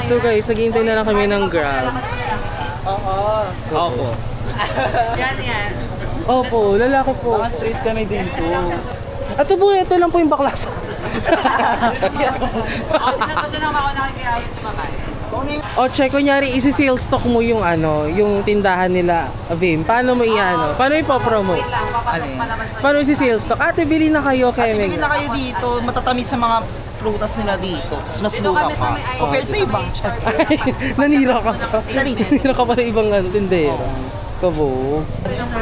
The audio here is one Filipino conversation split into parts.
So guys, naghihintay na lang kami ng Grab. Oo. Opo. Yan. Opo, lalaki po. Mga street kami dito. Ito po, ito lang po yung baklas. Gusto naman ako nakikiyawin sa babae. O check, kunyari, isi-sale stock mo yung ano, yung tindahan nila, Vim. Paano mo i-ano? Paano ipopromote? Wait lang, papasok pa naman sa... Paano isi-sale stock? Ate, bili na kayo, Kemeng. Bili na kayo dito. Matatamis sa mga prutas nila dito. Tapos mas mura pa. Compare sa iba. Nanira ka pa. Charis. Nanira ka pa ng ibang tindera. Kabo.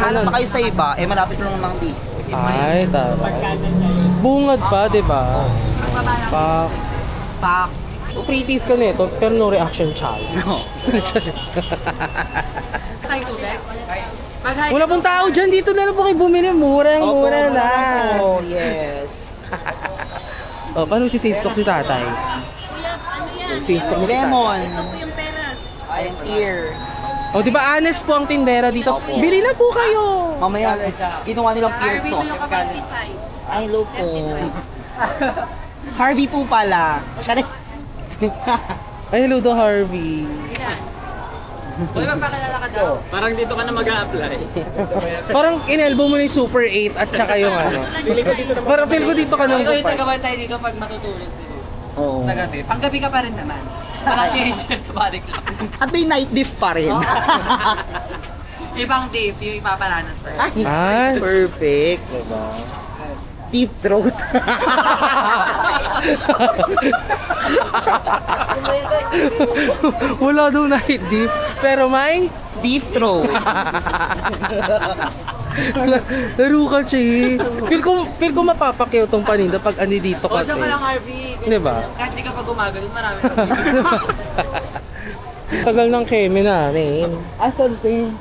Hanap pa kayo sa iba, eh malapit lang naman dito. Ay, tama. Bungad pa, di ba? Pak. Free teas ka nito, pero no reaction challenge. Tayo tubig? Wala pong tao dyan, dito na lang po kayo bumili. Murang-mura na. Oh, yes. Oh, paano si sales stock si tatay? Sales stock mo si tatay. Lemon. Ito po yung peras. Ay, ear. Oh, di ba honest po ang tindera dito? Bili na po kayo. Mamaya, ginawa nilang peer to. Ay, loko. Harvey po pala. Siya rin. Ay, hello to Harvey. Uy, magpakilala ka daw. Parang dito ka na mag-a-apply. Parang in-elbow mo na yung Super 8 at saka yung ano. Parang feel ko dito ka nang Ikaw yung bupay. tagabantay dito pag matutulog siguro. Oo. Sa gabi. Panggabi ka pa rin naman. Walang changes sa body clock. At may night diff pa rin. Ibang dip, yung ipaparanas tayo. Ay. Perfect. Diba? Deep throat. Wala daw night dip. Pero may Deep throat. laro ka, Chi. Feel ko mapapakyaw tong paninda pag ani dito O, kasi. dyan ka lang, Harvey. Diba? Kahit di ka pa gumagano, marami na. Tagal ng keme namin. Asan din?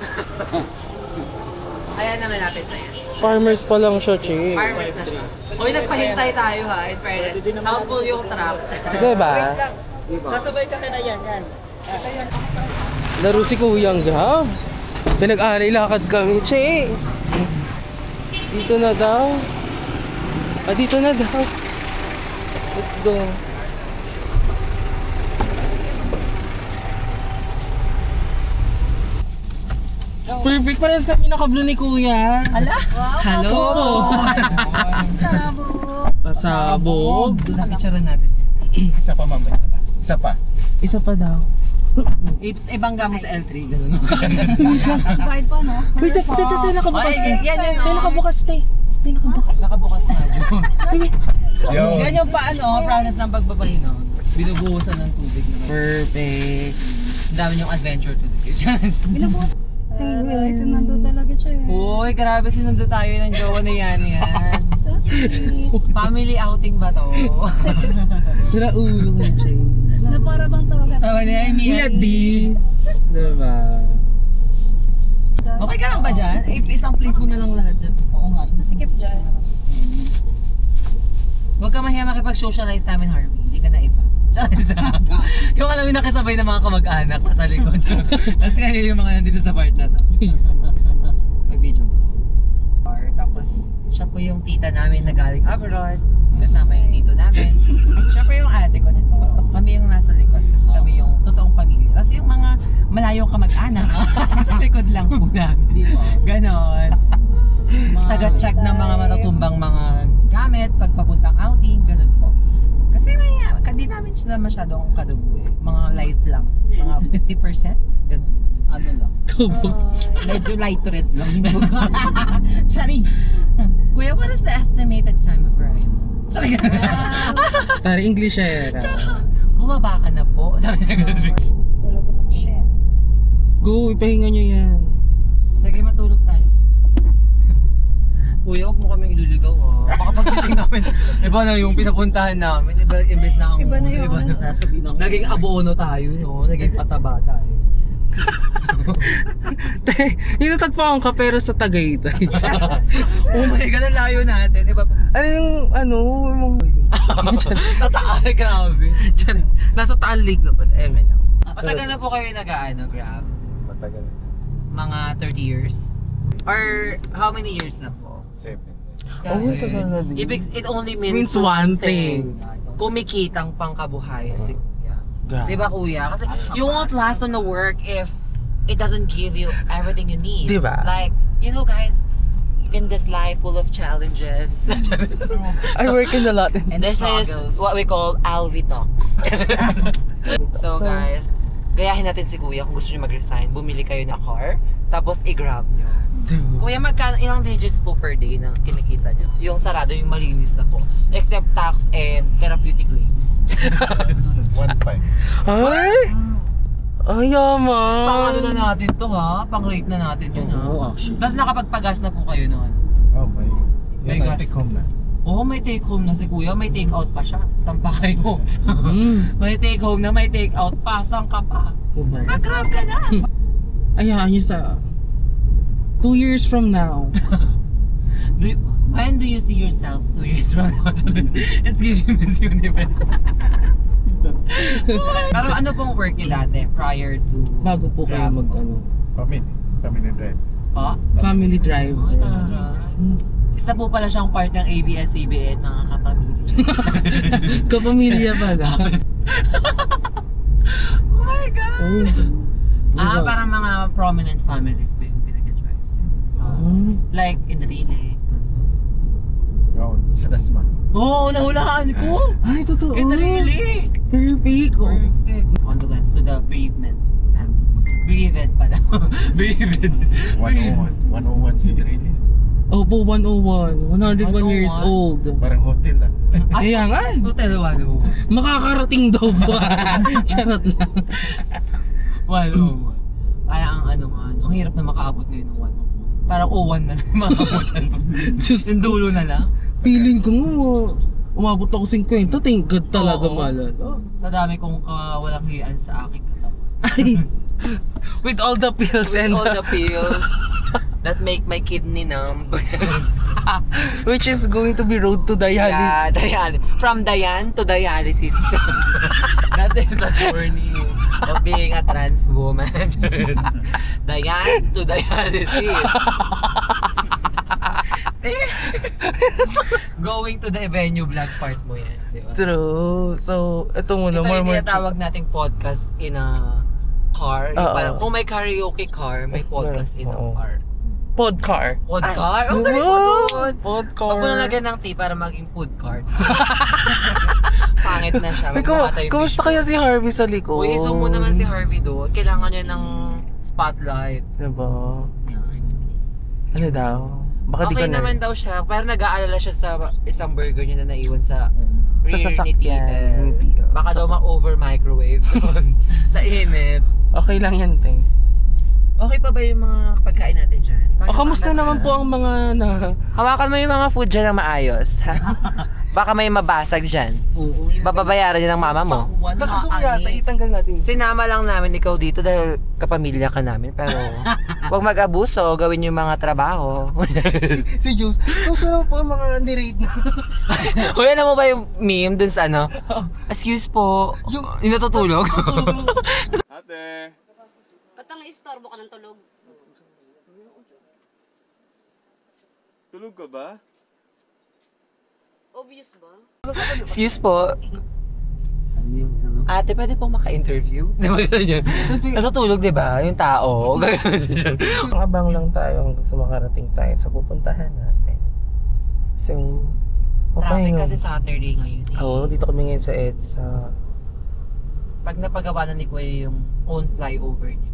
Ayan na, malapit na yan. Farmers pa lang siya, Chi. Farmers na siya. Uy, nagpahintay tayo ha, in fairness. Doubtful yung trap. Diba? Sasabay ka na yan. Laro si Kuyang Gab. Pinag-alay lakad kami, Che. Dito na daw. Dito na daw. Let's go. Perfect, parehas kami naka-blue ni Kuya. Ala? Hello po. Pasabog. Sa picture natin. Isa pa mamaya. Isa pa. Isa pa daw. Ibang gamit sa L3, gano'n. Bayad pa, no? Wait, tayo nakabukas Ay, tayo. yan yun, Tayo oh. nakabukas tayo. Tayo nakabukas. Nakabukas na, Jun. Yo. Yan yung paano, process ng pagpapahinog. Binubuhusan ng tubig naman. Perfect. Ang dami yung adventure to the kitchen. Binubukas. Ay, sinundo talaga siya. Uy, grabe sinundo tayo ng jowa na yan. So sweet. Family outing ba to? Sira ulo mo, Che. Na para bang tawagan. Tawa niya, ay Mia D. Diba? Okay ka lang ba dyan? Isang place mo na lang lahat dyan. Oo nga. Sikip dyan. Huwag ka mahiya makipag-socialize namin, Harvey. Hindi ka na iba. Yung alam mo nakasabay ng mga kamag-anak sa likod. Tapos kayo yung mga nandito sa part na to. Mag-video mo. Tapos siya po yung tita namin na galing abroad. Kasama yung tito namin. Siya po yung ate ko nandito. Kami yung nasa likod kasi kami yung totoong pamilya. Kasi yung mga malayong kamag-anak sa likod lang po namin. Ganon. Taga-check ng mga matutumbang mga gamit pagpapuntang outing. Ganon po. Kasi may, hindi namin sila masyadong kadugo eh. Mga light lang. Mga 50%. Ganon. Ano lang? Medyo light red lang. Sorry. Kuya, what is the estimated time of arrival? Sabi ka. Tari English siya. Bumaba ka na po. Sabi na gano'n. Tulog ako. Shit. Go, ipahinga nyo yan. Sige, matulog tayo. Kuya, huwag mo kaming ililigaw ah. Baka pagkising namin, iba na yung pinapuntahan namin. Imbes na ang Iba na yung ano. Nasa binang. Naging abono tayo, no? Naging pataba tayo. Inatagpakan ka pero sa Tagaytay. Oh my God, ang layo natin. Iba pa. Ano yung, Sa taal, grabe. Nasa Taal Lake na pala. Na. Matagal na po kayo nag-ano, Grab? Matagal. Mga 30 years? Or how many years na po? 7. Tagal na din. It only Means one thing. Kumikitang pangkabuhayan si Kuya. Grabe. Diba kuya? Kasi you won't last on the work if it doesn't give you everything you need. Diba? Like, you know guys, in this life full of challenges, I work in a lot. this is what we call Alvi Talks. So guys, gayahin natin si kuya kung gusto nyo mag-resign, bumili kayo ng car, tapos i-grab nyo. Dude. Kuya, magkano, ilang digits po per day na kinikita nyo? Yung sarado, yung malinis na po. Except tax and therapeutic claims. 1.5. Ay! Ay, yaman! Pang ano na natin to ha? Pang rate na natin yun ha? Oo, actually. Tapos nakapagpagas na po kayo noon. Oh, may May gas. take home na. Oo, may take home na si kuya. May take out pa siya. Saan pa kayo? May take home na, may take out pa. Saan ka pa? Diba? Mag-grab ka na! Ayahan nyo sa 2 years from now. When do you see yourself 2 years from now? It's giving Miss Universe. Pero ano pong work niyo dati prior to... Bago po kayo Grab? mag-ano. Family drive. Pa? Family drive. Oh, taray. Isa po pala siyang part ng ABS-CBN, mga kapamilya. Kapamilya pala. Oh my God! Ay. Parang mga prominent families po yung pinag-drive. Like in Relay. Oh, sa Dasma. Oo, nahulaan ko! Ay, totoo. In Relay! Perfect. Oh. Perfect. Condolence to the bereavement. Bereaved pala. Bereaved. 101. 101 si Trillion. Opo, 101. 101 years 101? old. Parang hotel ah. Kaya nga. Hotel 101. Makakarating daw ba? Charot lang. 101. Kaya ang ano nga, ang hirap na makaabot ngayon ng 101. Parang 01 na lang makaabotan mo. Just Yung dulo na lang. feeling ko nga, umabot ako 50. Thank God talaga, Oo. malad. Oh. Sa dami kong kawalang hiyaan sa aking katawan. Ay, with all the pills With and all the pills that make my kidney numb. which is going to be road to dialysis. Yeah, from Dayan to dialysis. That is the journey of being a trans woman. Dayan to dialysis. Going to the venue vlog part mo yan. Diba? True. So, ito muna, Ito more yung more. tinatawag nating podcast in a car. Yung Oo. parang kung may karaoke car, may podcast in a Oo. car. Podcar. Podcar? Ang galing mo doon! Podcar. Huwag mo nalagyan ng T para maging food card. Pangit na siya. Ay, kumusta kaya si Harvey sa likod? Uy, iso mo naman si Harvey doon. Kailangan niya ng spotlight. Diba? Ano daw? Baka di Okay ka na. naman daw siya. Pero nag-aalala siya sa isang burger niya na naiwan sa rear ni sasakyan. TL. Baka daw ma-over microwave doon. Sa init. Okay lang yan, te. Okay pa ba yung mga pagkain natin dyan? O, kamusta naman po ang mga na... Hawakan mo yung mga food dyan ng maayos. Baka may mabasag dyan. Oo. Bababayaran niya ng mama mo. Nakasumiyata, itanggal natin. Sinama lang namin ikaw dito dahil kapamilya ka namin. Pero huwag mag-abuso, gawin yung mga trabaho. Si Juice, kamusta naman po ang mga nirate na? Uy, alam mo ba yung meme dun sa ano? Excuse po, yung natutulog? Ate! Ba't ang istorbo ka ng tulog? Tulog ka ba? Obvious ba? Excuse po. Ate, pwede pong maka-interview? Di ba gano'n yun? Natutulog, di ba? Yung tao. Abang lang tayo hanggang sa makarating tayo sa pupuntahan natin. So, Traffic papahinga. kasi Saturday ngayon eh. Oo, dito kami ngayon sa EDSA. Pag napagawa na ni Kuya yung own flyover niya.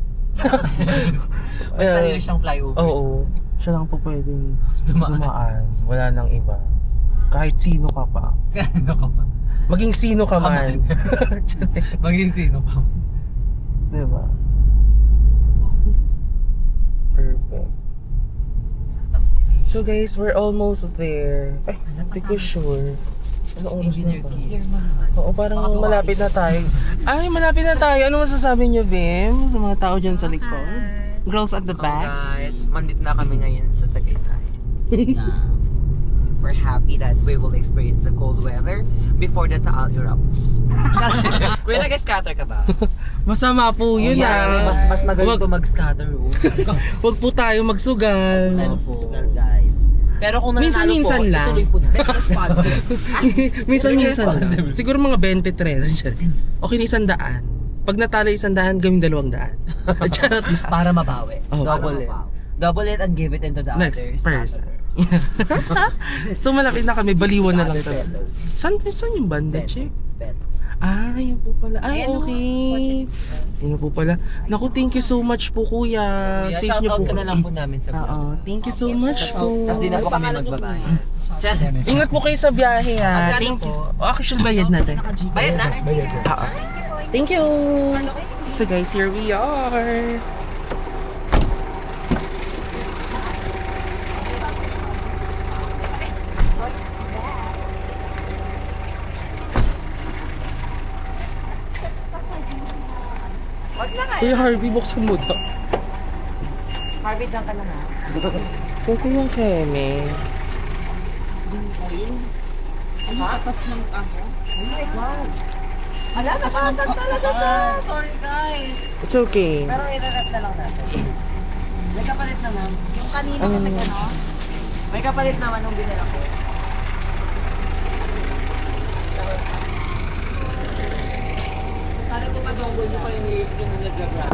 May Yeah. sarili siyang flyovers. Oo, siya lang po pwedeng Dumaan. dumaan. Wala nang iba. Kahit sino ka pa. Ano ka pa? Maging sino ka man. Maging sino pa? Diba? Perfect. So guys, we're almost there. Ay, hindi ko sure. Ano oras na ba? Oo, parang malapit na tayo. Ay, malapit na tayo. Ano masasabi niyo, Vim? Sa mga tao dyan sa likod? Girls at the back? Guys, mandit na kami ngayon sa Tagaytay. We're happy that we will experience the cold weather before the Taal erupts. Kuya, nag-scatter ka ba? Masama po yun Mas magaling Wag- pa mag-scatter. Oh. Huwag po tayo magsugal. Tayo magsusugal guys. Pero kung nanalo Minsan-minsan po, lang. ituloy po na. Minsan-minsan lang. Siguro mga 23. Okay na 100. Pag natalo 100, gawin 200. Charot lang. Para mabawi. Oh, Double it. Double it and give it into the Next others. person. So malapit na kami, baliwan na lang talaga. Saan yung banda, Che? Ah, yun po pala. Ay, okay. Yun po pala. Naku, thank you so much po, kuya. Safe niyo Shoutout po. ka na lang po namin sa vlog. Thank you so much po. Tapos di na po kami magbabayad. Ingat po kayo sa biyahe, ha. Thank you. Actually, bayad natin. Bayad na? Thank you. So guys, here we are. Kuya Harvey, buksan mo to. Harvey, dyan ka na ha. So, ito yung keme. Ang atas ng ano? Oh my God. Ala, nakasad talaga siya. Sorry guys. It's okay. Pero i-rep na lang natin. May kapalit naman. Yung kanina ko ano? May kapalit naman nung binila ko. Sana po pa-double nyo pa yung years nyo nung nag-grab.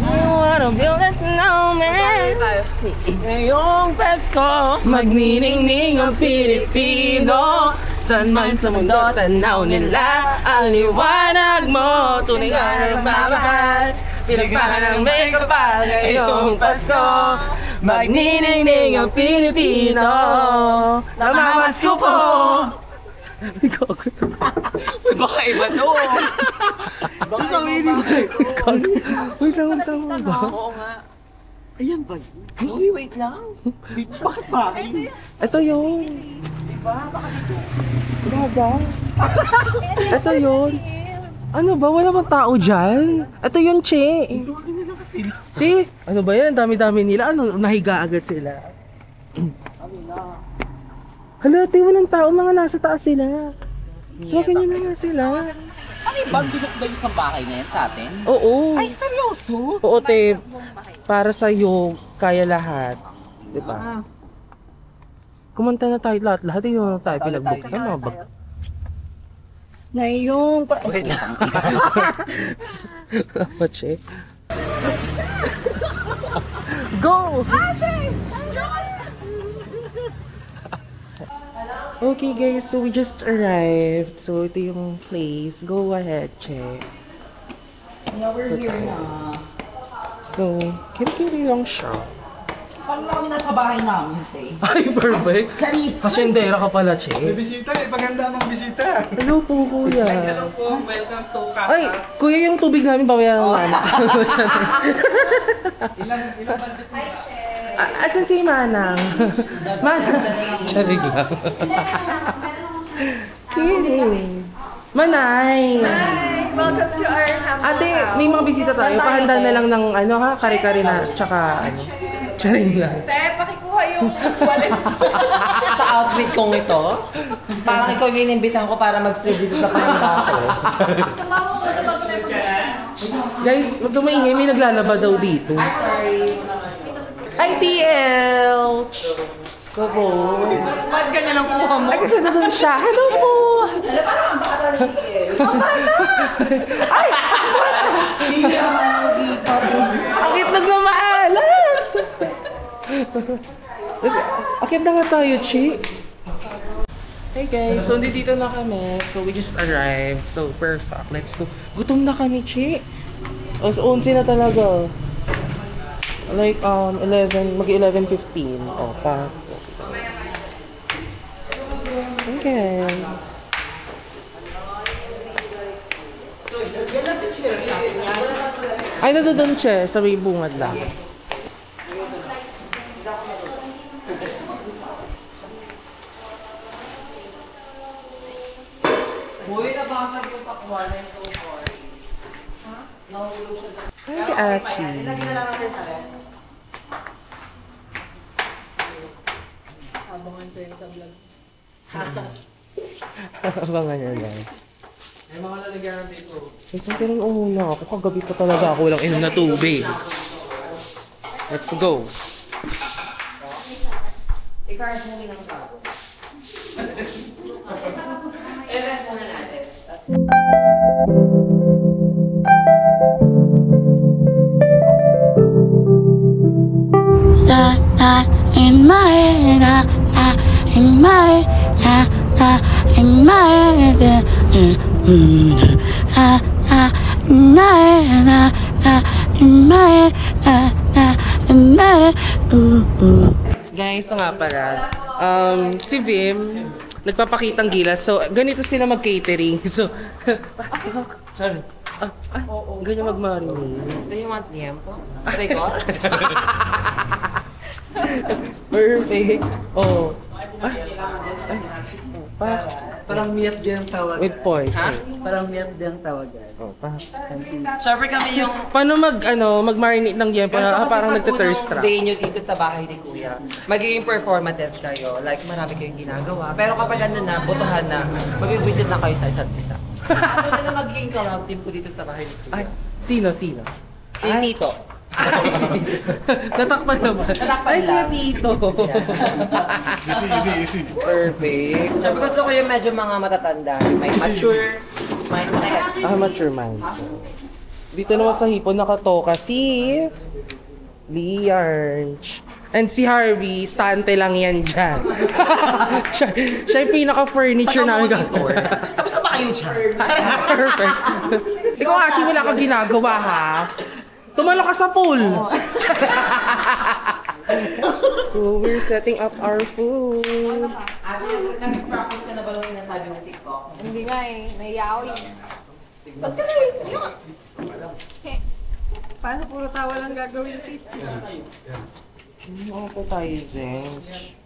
I wanna build a snowman. Ngayong Pasko, magniningning ang Pilipino. Saan man sa mundo, tanaw nila ang liwanag mo. Tunay ka nagmamahal, pinagmahal ang may kapal. Ngayong Pasko, magniningning ang Pilipino. Namamasko po. Uy, baka iba to. Baka iba to. Uy, tama ba? Oo nga. Ayan ba? Uy, wait lang. Bakit ba? Ito yun. Diba? Baka dito. Gaga. Ito yun. Ano ba? Wala bang tao dyan? Ito yun, Che. Che, ano ba yan? Ang dami-dami nila. Ano, nahiga agad sila. Hala, te, walang tao. Mga nasa taas sila. So, ganyan na nga sila. Ano yung bang binukbay isang bahay na yan sa atin? Oo. Ay, seryoso? Oo, te. Para sa'yo, kaya lahat. Diba? Kumanta na tayo lahat. Hindi naman tayo pinagbuksan. Mga bag... Ngayong... Wait lang. Apa, Che? Go! Okay guys, so we just arrived. So ito yung place. Go ahead, Che. Yeah, we're here na. So, kiri-kiri lang siya. Paano na kami nasa bahay namin, te? Ay, perfect. Charita! Hasyendera ka pala, Che. May bisita eh, paganda mong bisita. Hello po, kuya. Hello po, welcome to Casa. Ay, kuya, yung tubig namin babayaran namin. Ilang bandit mo? Asan si Manang? Manang. Charig lang. Kidding. Manay. Hi! Welcome to our humble Ate, house. may mga bisita tayo. Pahanda na lang ng ano ha, kare-kare na, tsaka ano. Charing lang. Te, pakikuha yung walis. Sa outfit kong ito, parang ikaw yung inimbitan ko para mag-serve dito sa pahinga ko. Guys, wag maingay, may naglalaba daw dito. Ay, TL! Kopo. Ba't ganyan ang kuha mo? Ay, kasi doon siya. Hello po! Alam, parang ang bata ni Kiel. Ang itlog na maalat! Akit na nga tayo, Chi. Hey guys, so dito na kami. So we just arrived. So perfect. Let's go. Gutom na kami, Chi. O, so 11 na talaga. Like, 11, mag-11:15. O, pa. Okay. Yan na si Cheers natin yan. Ay, doon siya. Sa may bungad lang. Uy, nabakag yung pakwan na yung so far. Nahulog siya. Ay, Achi. Ilagay na lang natin sa ref. Abangan ko yun sa vlog. Abangan niya lang. May mga lalagyan ng dito. Ito, pero una ako. Kagabi pa talaga ako walang inom na tubig. Let's go. I-charge mo ng bago. I-rest muna natin. La la in my head, la la in my head, la la in my head, la la in my head, la la in my head, la la in my head, Guys, so nga pala, si Vim, nagpapakitang gilas. So, ganito sila mag-catering. So, Sorry. ganyan mag-marinate. Do you want liempo? Record? Perfect. Oh. Parang miyat din ang tawag. With poise. Ha? Parang miyat din ang tawagan. Oh, Siyempre kami yung... paano mag-marinate ng yempo na parang nagte-thirst trap? day nyo dito sa bahay ni Kuya, magiging performative kayo. Like, marami kayong ginagawa. Pero kapag ano na, butuhan na, mag-visit na kayo sa isa't isa. Ako na magiging collab team ko dito sa bahay ni Kuya. Ay, sino? Si Tito. Natakpan naman. Natakpan Ay, lang. Tito. Easy. Perfect. Siyempre gusto ko yung medyo mga matatanda. May mature mindset. Mature mindset. Dito naman sa hipon nakatoka si Liarch. And si Harvey, stante lang yan dyan. siya yung pinaka-furniture namin. Tapos na ba kayo dyan? Perfect. Ikaw actually wala kang ginagawa ha. Tumalo ka sa pool. So we're setting up our food. Actually, nag-practice ka na ba lang sinasabi ng TikTok? Hindi nga eh. Naiya ako eh. Ba't ka na eh? Paano puro tawa lang gagawin dito? Ano po tayo, Zench?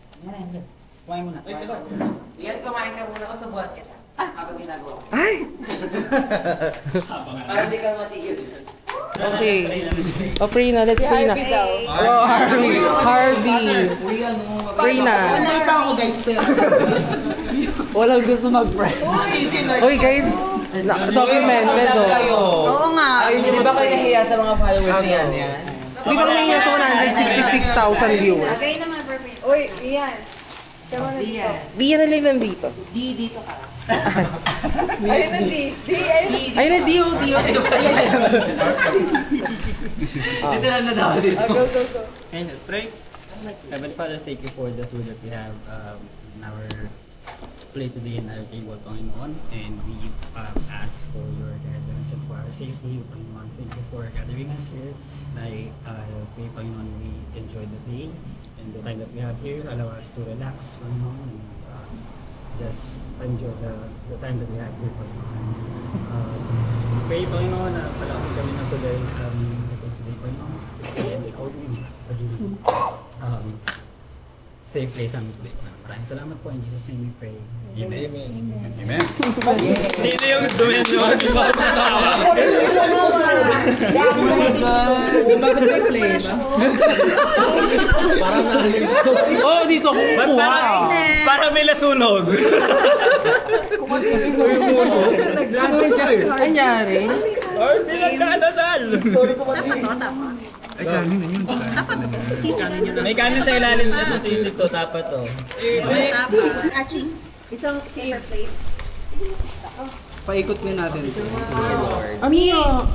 Yan, kumain ka muna ko sa buwan kita. Habang ginagawa ko. Ay! Para hindi ka matigil. Okay. O, pray na. Let's pray na. Oh, Harvey. Uy, ano? Pray na. Nakita ako guys, pero... Walang gusto mag-pray. Uy, guys. Documented, oh. Oo nga. Hindi ba kayo nahiya sa mga followers niya? Di ba kami sa 166,000 viewers? Lagay naman perfect. Uy, iyan. Tama na dito. Di yan na lang nandito. Dito ka. Ayun na di. Ayun. Ay, na, Dio. Dito lang na daw dito. Go. And let's pray. Heavenly Father, thank you for the food that we have in our plate today in our table, Panginoon. And we ask for your guidance and for our safety, Panginoon. Thank you for gathering us here. And I pray, Panginoon, we enjoy the day and the time that we have here. Allow us to relax, Panginoon, and just enjoy the time that we have here, Panginoon. Pray, Panginoon, na palaki kami na today, Panginoon. And ikaw din, safe place ang today. Maraming salamat po. In Jesus' name we pray. Amen. Sino yung duyan nyo? Di ba ako natawa? Bakit may play ba? Parang naalim. Oh, dito ako kukuha. Para may lasunog. Anyari? Or pinagdadasal. Ay, kanin na yun. May kanin sa ilalim. Ito sisi to. Tapat to. Isang silver plate. Paikot ko natin. Amiya.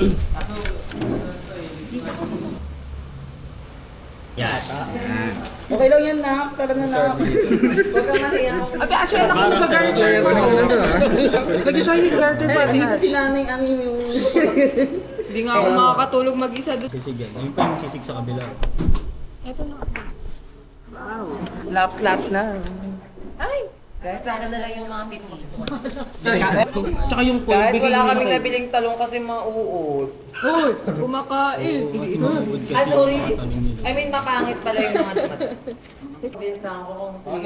Yata. Okay lang yan, nak. Tara na, nak. Huwag kang mahiya. Ate, actually, ako nag-garter pa. Nag-Chinese garter pa. Dito si nanay, ano yung... Hindi nga ako makakatulog mag-isa doon. Sisig yan. Yung pa yung sisig sa kabila. Laps na. Guys, sana na lang yung mga piti. Tsaka yung full Guys, bigay wala nyo na kaming kayo. nabiling talong kasi mauud. Kumakain. Kasi mabubod kasi. Ah, sorry. mga talong nila. I mean, makangit pala yung mga naman. Bilis na ako kung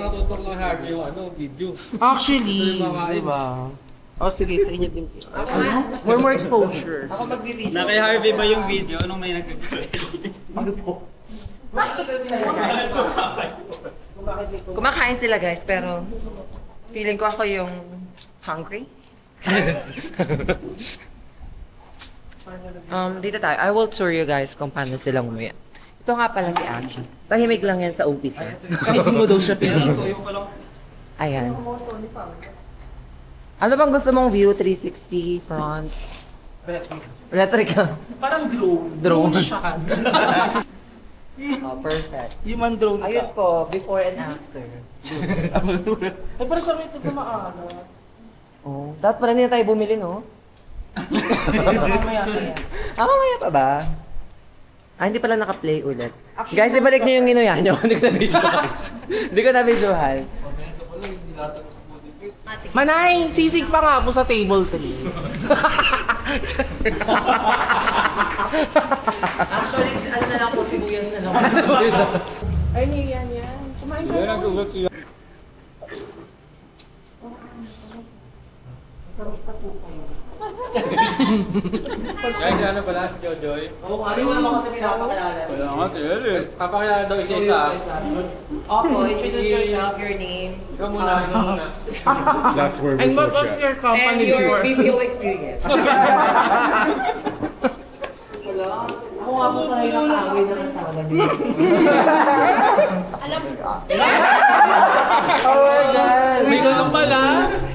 Actually, di ba? Oh, sige, sa inyo din. Ako nga. More exposure. Ako magbibideo. Na kay Harvey ba yung video nung may nagpipray? Kumakain sila guys, pero feeling ko ako yung hungry. Dito tayo. I will tour you guys kung paano sila umuwi. Ito nga pala si Ashi. Tahimik lang yan sa umpisa. Kahit di mo daw siya pinili. Ayan. Ano bang gusto mong view? 360, front? Retrica. Parang drone. Drone. siya. Oh, perfect. Human drone ka. Ayun po, before and after. Ay, parang sa ito na maano. Oh, dapat pala hindi na tayo bumili, no? Mamaya kaya. Mamaya pa ba? Hindi pala naka-play ulit. Guys, ibalik niyo yung ginuya niyo. Hindi ko na-videohan. Hindi ko na-videohan. Manay, sisig pa nga po sa table 3. Actually, ano na lang po, sibuyas na lang. Ay, niyan yan. Kumain ka. Guys, ano pala? Jojoy? Oo, ano mo naman kasi pinapakilala. Wala nga, kaya eh. Papakilala daw isa-isa. Opo, introduce yourself, your name. Ikaw muna. Last word And what before was shot. your company And your before? BPO experience. Wala. Ako nga po pala yung nakaaway na kasama niyo. Alam mo. Oh my God! May ganun pala.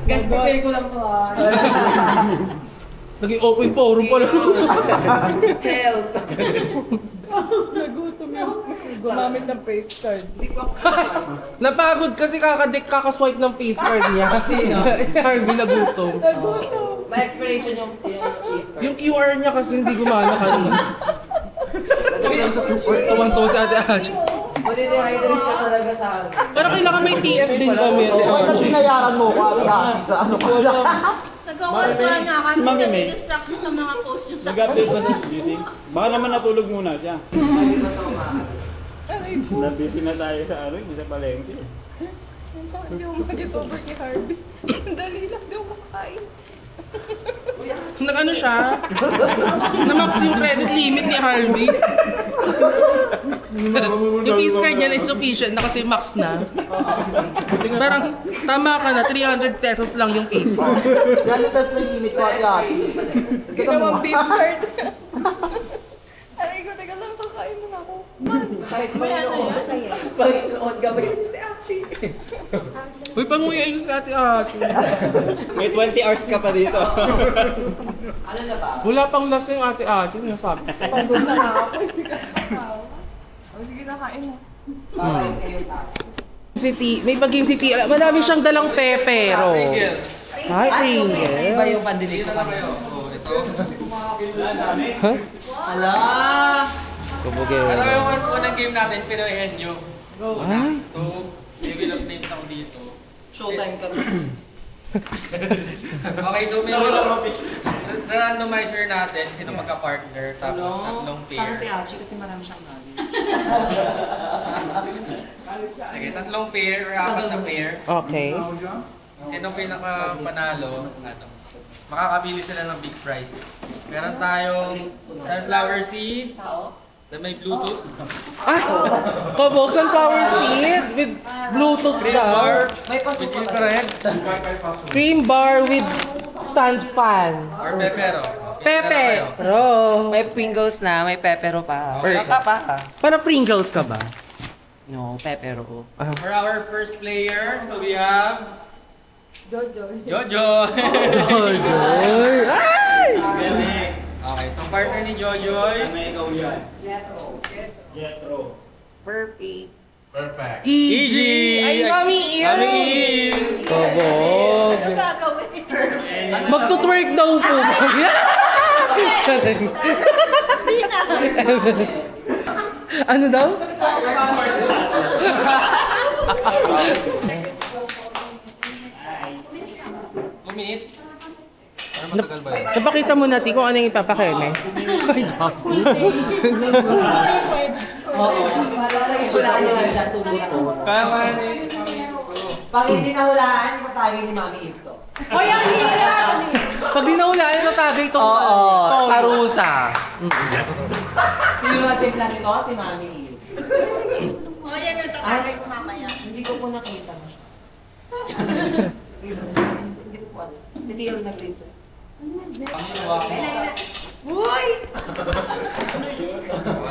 Guys, prepare ko lang to Naging open forum pala. Help! Nagutom yung gumamit ng face card. Napagod kasi kakaswipe ng face card niya. Harvey nagutom. May expiration yung face card. Yung QR niya kasi hindi gumana kanina. Nagawin sa super. Tawan to si Ate Acho. Mali-dehydrate ka talaga sa akin. Pero kailangan may TF din kami, Ate Bakit Acho. binayaran mo ko, Ate Achi, sa ano ko? Nagkakalkuhan nga kami. Mami, May. Nag-distract siya sa mga post yung sa Nag-update ba sa busy? Baka naman natulog muna siya. Na-busy na tayo sa ano, sa palengke. Hindi mo mag-get over kay Harvey. Dali lang daw makakain. Nag-ano siya? Na-max yung credit limit ni Harvey. Yung face card niya is sufficient na kasi max na. Parang tama ka na, 300 pesos lang yung face card. Yan yung best na limit ko, Ate Achi. Ginawang beef card. Aray ko, teka lang, kakain mo na ako. Kahit may Pag-noon ka ba yun si Achi? Uy, panguya yung sa Ate Acho. May 20 hours ka pa dito. Ano na ba? Wala pang last yung Ate Acho, nasabi. Pagod na nga ako. Hindi ka nakakawa. O, sige na, kain mo. Kakain kayo sa akin. City, may pag-game City. Marami siyang dalang pepero. Hi, Pringles. Iba yung pandinig ko kanina. Huh? Hala! Ano yung unang game natin? Pinoyhan nyo. Ay. So, Civil of Names ako dito. Showtime kami. Okay, so may randomizer natin, sino magka-partner, tapos tatlong Sana si pair. Achi kasi marami siyang knowledge. Sige, tatlong pair, or apat na pair. Okay. Sino pinaka-panalo, makakabili sila ng big prize. Meron tayong sunflower seed, na may Bluetooth, Ah! Kabok, sunflower seed with Bluetooth cream bar, daw. with infrared, Cream bar with stand fan. or pepero. Pepe! Ro! May Pringles na, may pepero pa. Or- Baka pa. Para Pringles ka ba? No, pepero. For our first player, so we have Jojo. Jojo. Jojoy! Ay! Okay, so partner ni Jojoy. May ikaw yan. Jetro. Perfect. Perfect. EG! Ay, Mami Il! Mami Il! Kabog! Magtutwerk daw po. Charing. Ano daw? Two minutes. Para matagal ba yun? Napakita mo natin kung ano yung ipapakeme. Oo. Hulaan nyo lang siya, tulungan ko. Kaya ni Pag hindi nahulaan, matagay ni Mami Ito. Hoy, ang hirap! Pag di nahulaan, natagay itong Oo, parusa. Yung ating plan ito, si Mami Ito. O, yan ang takalay ko mamaya. Hindi ko po nakita mo siya. Hindi ko po alam. Hindi yung nag-listen. Panginoon mo. Uy!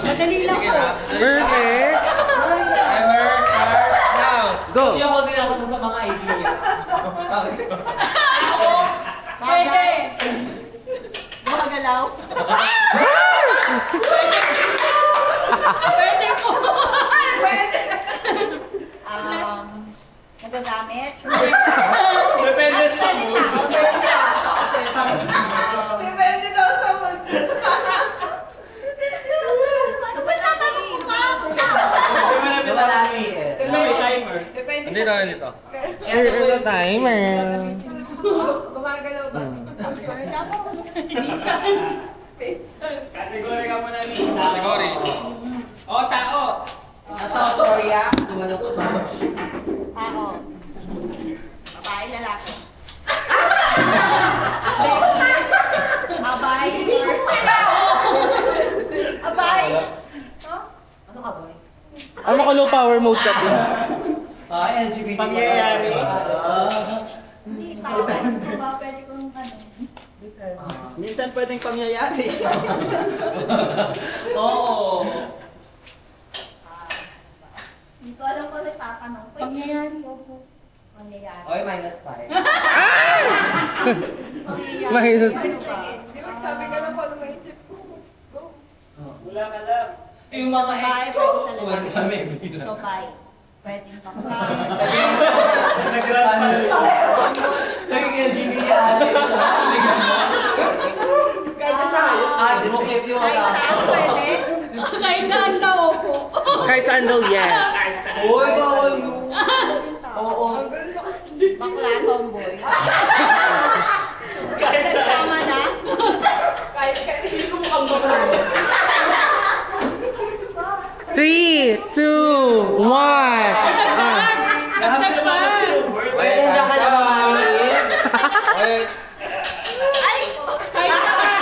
Madali lang po. Perfect! Timer, start now! Go! Hindi ako din ako sa mga idea. Pwede! Makagalaw? Pwede po! Pwede! Nagagamit? Depende sa mood. Depende daw sa mood. Malaki eh. May timer. Depende Hindi na dito. Ano timer? Gumagalaw ba? Dapat mo minsan. Category ka muna ni. Category. O, tao. Nasa Australia, lumalok ko. Tao. Babae, lalaki. Abay. Abay. Ano ka, boy? Ano ka low power mode ka din? LGBT. Pangyayari. Hindi, tao. Diba, pwede kong ano. Minsan pwedeng pangyayari. Oo. Hindi ko alam kung nagtatanong. Pangyayari o po? Pangyayari. Oy, -5. Mahirap. Sabi ka lang paano maisip ko. Go. Wala ka lang. Yung mga Babae, ex pwede ko. sa lalaki. So, bye. Pwede kang Naging LGBT ate siya. Kahit sa Advocate yung Kahit mga. saan pwede? Kahit saan daw po. Kahit saan daw, yes. Uy, bawal mo. Oo. Ang gulo mo kasi. Bakla, tomboy. Nagsama na. Kahit hindi ko mukhang bakla. 3, 2, 1. Dagdag pa. Pwede na ka na mamamingin. Ay! Kahit saan.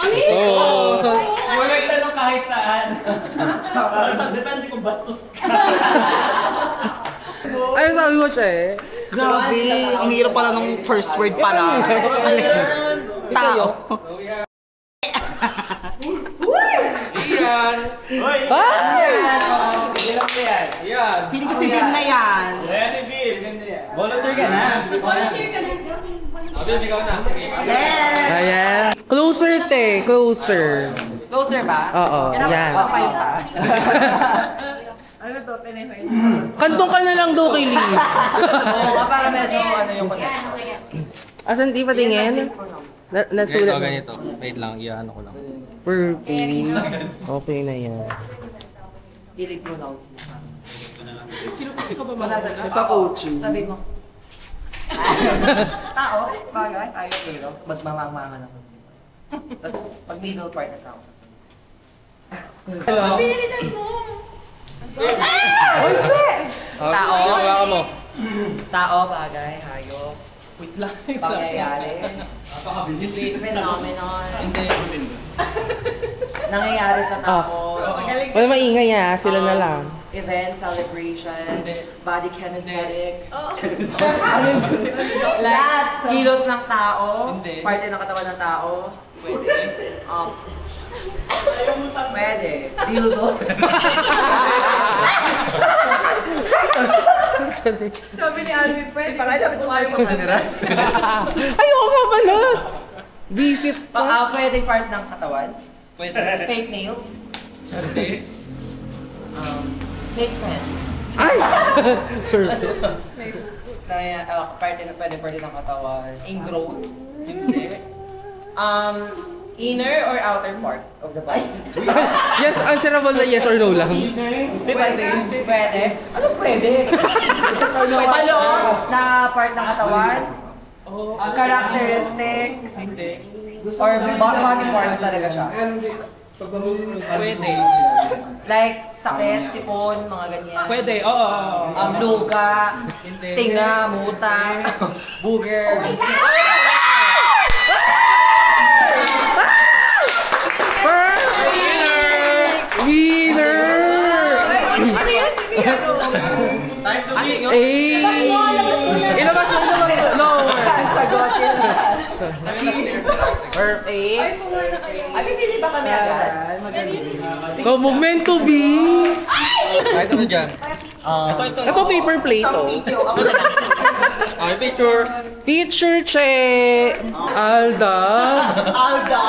Ang hirap. Oh. Huwag nagtanong kahit saan. Depende kung bastos ka. Ano sabi mo, Che? Grabe, ang hirap pala ng first word pala. Tao. Iyan! Hoy! Iyan! Piling ko si Vin na yan. Yes, si Bill. Volunteer ka na. Volunteer ka na. Abib, ikaw na. Sige. Yes! Ayan. Closer, te. Closer. Closer ba? Oo, yan. Papayo ka. Ano to? Pinay-fire. Kantong ka na lang daw kay Lee. Oo nga, para medyo ano yung connection. Asan di patingin? Ganito, Nasulat mo. ganito. Wait lang, iyan ko lang. Perfect. Okay na yan. I-pronounce mo. Sino pa ka ba Manatala. Ipa-coaching. Sabi mo. Tao, bagay, tayo pero magmamangmangan ako. Tapos pag middle part na tao. Pinilitan mo. Tao. Hawakan mo. Tao, bagay, hayop. Wait lang. Pangyayari. Phenomenon. Nangyayari sa tao. Wala maingay ha. Sila na lang. Event, celebration, body kinesthetics. Like, Like, kilos ng tao, parte ng katawan ng tao. Pwede. Dildo. Sabi ni Alvin, pwede. Pakailan ito kayo mag-kanira. Ayoko nga pala. Visit pa. Pwede part ng katawan. Pwede. Fake nails. Fake friends. Ay! Perfect. Parte ng katawan. Ingrowth. Hindi. Inner or outer part of the body? Yes, answerable na yes or no lang. Pwede. Pwede? Ano pwede? Pwede na part ng katawan? Characteristic? Or body parts talaga siya? Pwede. Like, sakit, sipon, mga ganyan. Pwede, oo. Luga, tinga, muta, booger. Winner! Ano yan? Sige, ano? Time to be. Eh! Ilabas mo, lower. Sagot yun. Perfect. Ay, pipili ba kami agad? Go, movement to be. Ito na dyan. Ito paper plate, oh. Okay, picture. Picture, che. Alda. Alda!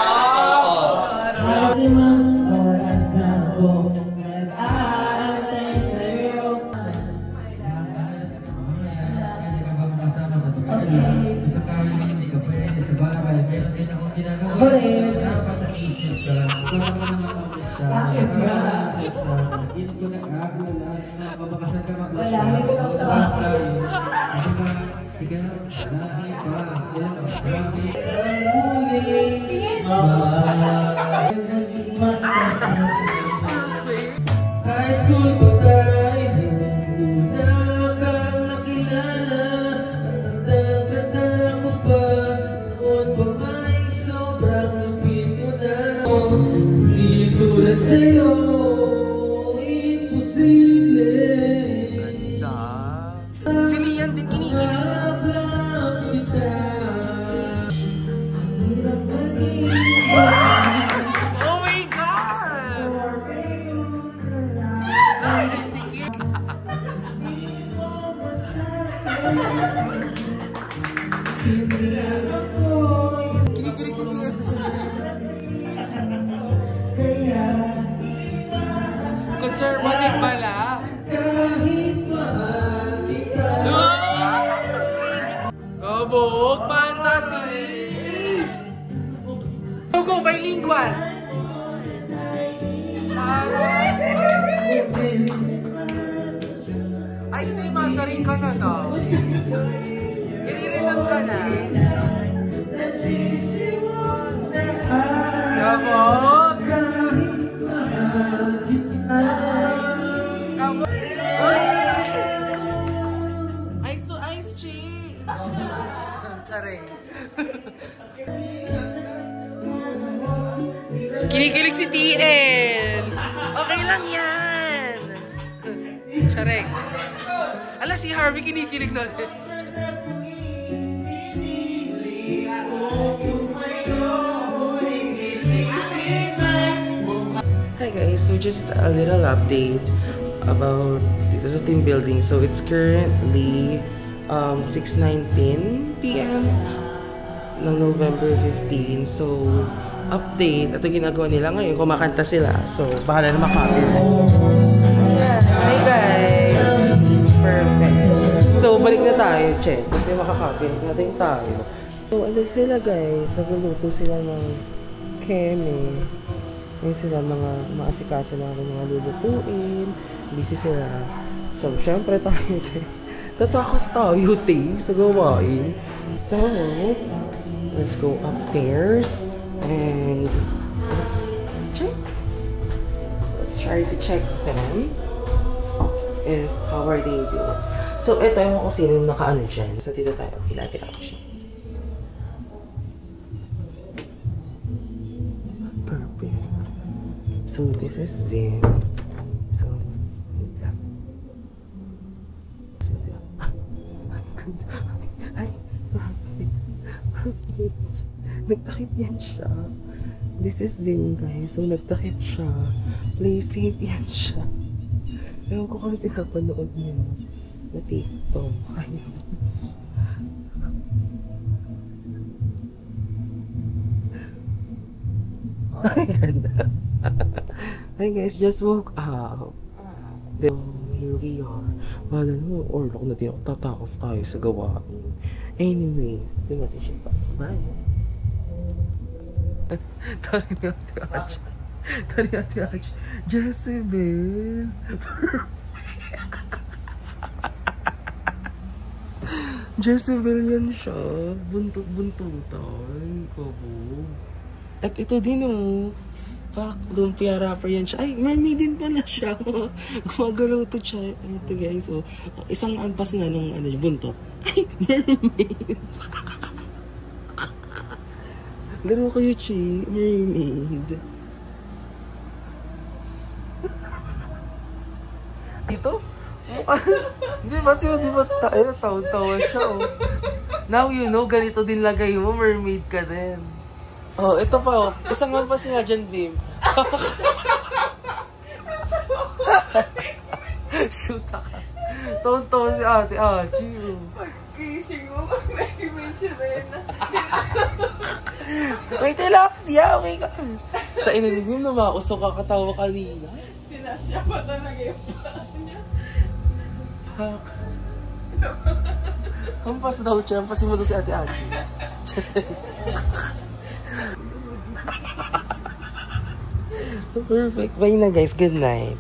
Si Lian din kinikilig. Oh my God! Kinikilig si Lian. Conservative pala. Kabog fantasy! Go, bilingual! Ay, ito yung Mandarin ka na daw. Iririnan ka na. Kabog! Kabog! Ice Chi! Charing. Kinikilig si TL! Okay lang yan! Charing. Ala, si Harvey kinikilig na ulit. Hi guys, so just a little update about dito sa team building. So it's currently 6:19 PM ng November 15. So update, ito ginagawa nila ngayon, kumakanta sila. So bahala na maka-copyright. Hi guys! Perfect. So balik na tayo, check. Kasi makaka-copyright natin tayo. So ano sila guys, nagluluto sila ng keme. Ngayon sila mga maasikaso na mga lulutuin. Busy sila. So syempre tayo din. Tatakas tayo sa gawain. So let's go upstairs and let's check. Let's try to check them if how are they doing. So ito yung kung sino yung nakaano dyan. So dito tayo. Ilapit ako siya. Perfect. So this is Vim. So wait lang. Ay, perfect. Perfect. Nagtakip yan siya. This is Vim, guys. So nagtakip siya. Play safe yan siya. Ewan ko kung pinapanood niyo na TikTok. Ayan. Hi guys, just woke up. Then, here we are. Wala na, orlok na din ako. Tatakot tayo sa gawain. Anyways, tingnan natin siya pa. Bye. Tari ni Ate Arch. Tari ni Ate Arch. Jezebel. Perfect. Jezebel yan siya. Buntot-buntutan. Kabog. At ito din oh. Pak, lumpia wrapper yan siya. Ay, mermaid din pala siya. Gumagalaw to siya. Ito guys, oh. Isang ampas nga ng ano, buntot. Ay, mermaid. Laro kayo, Chi. Mermaid. Ito? Hindi ba siya, di ba tawa siya, oh. Now you know, ganito din lagay mo, mermaid ka din. Oh, ito pa, oh. Isang mampas nga dyan, Bim. Shoot ka. Tonton si ate, Achi. Pag-gising mo, may sirena. May tilapia, okay ka. Tainanin na mausok ka katawa kanina. Pinasya pa talaga yung paa niya. Pak. Hampas daw siya. Hampasin mo daw si ate Achi. Perfect. Bye na guys. Good night.